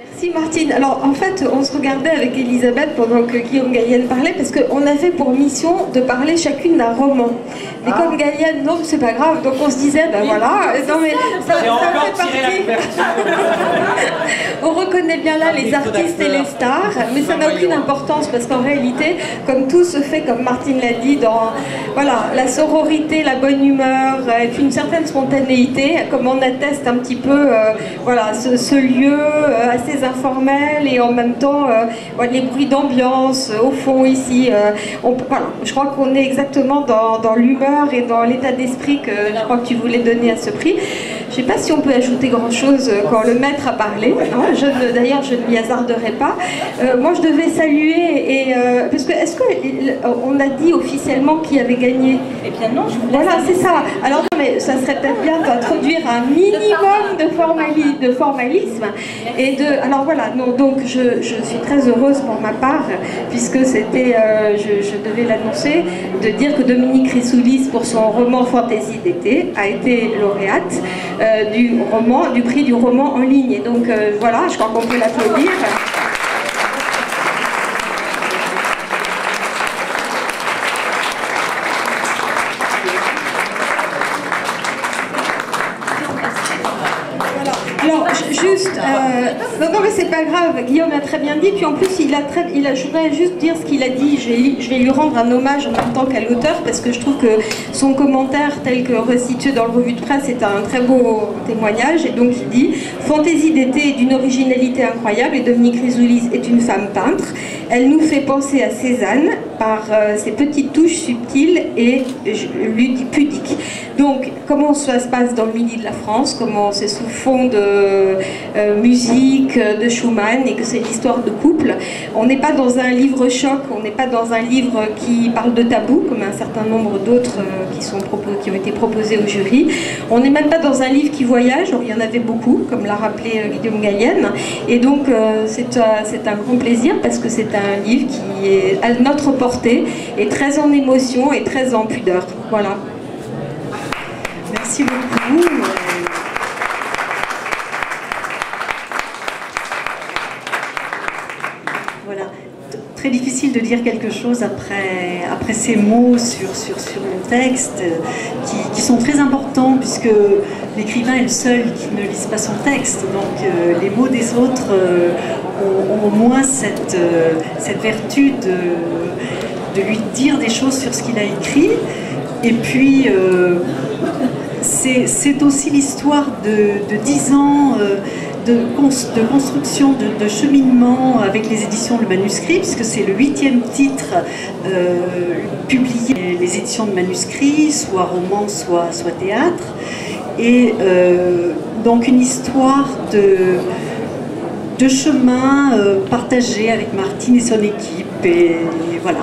Merci Martine. Alors en fait on se regardait avec Elisabeth pendant que Guillaume Gallienne parlait parce qu'on avait pour mission de parler chacune d'un roman. Mais comme Gallienne, non c'est pas grave, donc on se disait ben voilà, non mais ça fait partie. On reconnaît bien là les artistes et les stars, mais ça n'a aucune importance parce qu'en réalité, comme tout se fait, comme Martine l'a dit, dans voilà, la sororité, la bonne humeur et puis une certaine spontanéité, comme on atteste un petit peu voilà, ce lieu assez informel et en même temps les bruits d'ambiance au fond ici. Voilà, je crois qu'on est exactement dans l'humeur et dans l'état d'esprit que je crois que tu voulais donner à ce prix. Je ne sais pas si on peut ajouter grand-chose quand le maître a parlé. D'ailleurs, je ne m'y hasarderai pas. Moi, je devais saluer, parce que est-ce qu'on a dit officiellement qui avait gagné? Eh bien non, je vous laisse. Voilà, c'est ça. Alors, non, mais ça serait peut-être bien d'introduire un minimum de formalisme. Alors voilà, non, donc je suis très heureuse pour ma part, puisque c'était, je devais l'annoncer, de dire que Dominique Rissoulis, pour son roman Fantaisie d'été, a été lauréate du prix du roman en ligne. Et donc voilà, je crois qu'on peut l'applaudir. Alors, juste, non mais c'est pas grave, Guillaume a très bien dit, puis en plus je voudrais juste dire ce qu'il a dit, je vais lui rendre un hommage en même temps qu'à l'auteur, parce que je trouve que son commentaire tel que restitué dans le revue de presse est un très beau témoignage, et donc il dit « Fantaisie d'été est d'une originalité incroyable, et Dominique Rissoulis est une femme peintre, elle nous fait penser à Cézanne par ses petites touches subtiles et pudiques. » Donc, comment ça se passe dans le midi de la France, comment c'est sous fond de musique, de Schumann, et que c'est l'histoire de couple. On n'est pas dans un livre choc, on n'est pas dans un livre qui parle de tabou, comme un certain nombre d'autres qui ont été proposés au jury. On n'est même pas dans un livre qui voyage, il y en avait beaucoup, comme l'a rappelé Guillaume Gallienne. Et donc, c'est un grand plaisir, parce que c'est un livre qui est à notre portée, et très en émotion, et très en pudeur. Voilà. Merci beaucoup. Voilà, très difficile de dire quelque chose après ces mots sur mon texte, qui sont très importants, puisque l'écrivain est le seul qui ne lise pas son texte, donc les mots des autres ont au moins cette vertu de lui dire des choses sur ce qu'il a écrit. Et puis, c'est aussi l'histoire de 10 ans de construction, de cheminement avec les éditions Le Manuscrit, puisque c'est le 8e titre publié les éditions de Manuscrit, soit roman, soit théâtre. Et donc une histoire de chemin partagé avec Martine et son équipe. Et voilà.